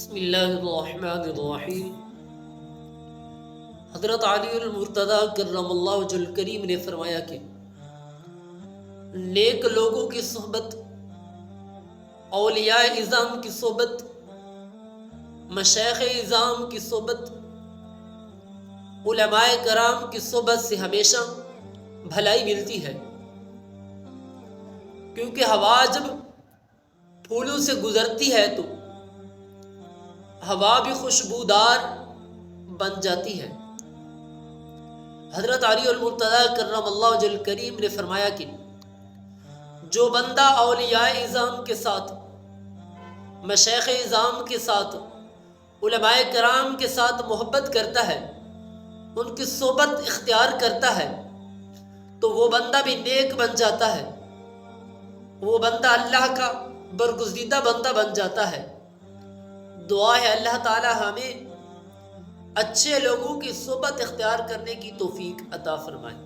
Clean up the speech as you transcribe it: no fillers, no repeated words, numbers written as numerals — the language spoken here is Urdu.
بسم اللہ الرحمن الرحیم۔ حضرت علی المرتضیٰ کرم اللہ وجہ الکریم نے فرمایا کہ نیک لوگوں کی صحبت، اولیاء اعظام کی صحبت، مشائخ اعظام کی صحبت، علماء کرام کی صحبت سے ہمیشہ بھلائی ملتی ہے، کیونکہ ہوا جب پھولوں سے گزرتی ہے تو ہوا بھی خوشبودار بن جاتی ہے۔ حضرت علی المرتضیٰ کرم اللہ وجہ الکریم نے فرمایا کہ جو بندہ اولیاء اعظام کے ساتھ، مشائخ اعظام کے ساتھ، علماء کرام کے ساتھ محبت کرتا ہے، ان کی صحبت اختیار کرتا ہے، تو وہ بندہ بھی نیک بن جاتا ہے، وہ بندہ اللہ کا برگزیدہ بندہ بن جاتا ہے۔ دعا ہے اللہ تعالی ہمیں اچھے لوگوں کی صحبت اختیار کرنے کی توفیق عطا فرمائے۔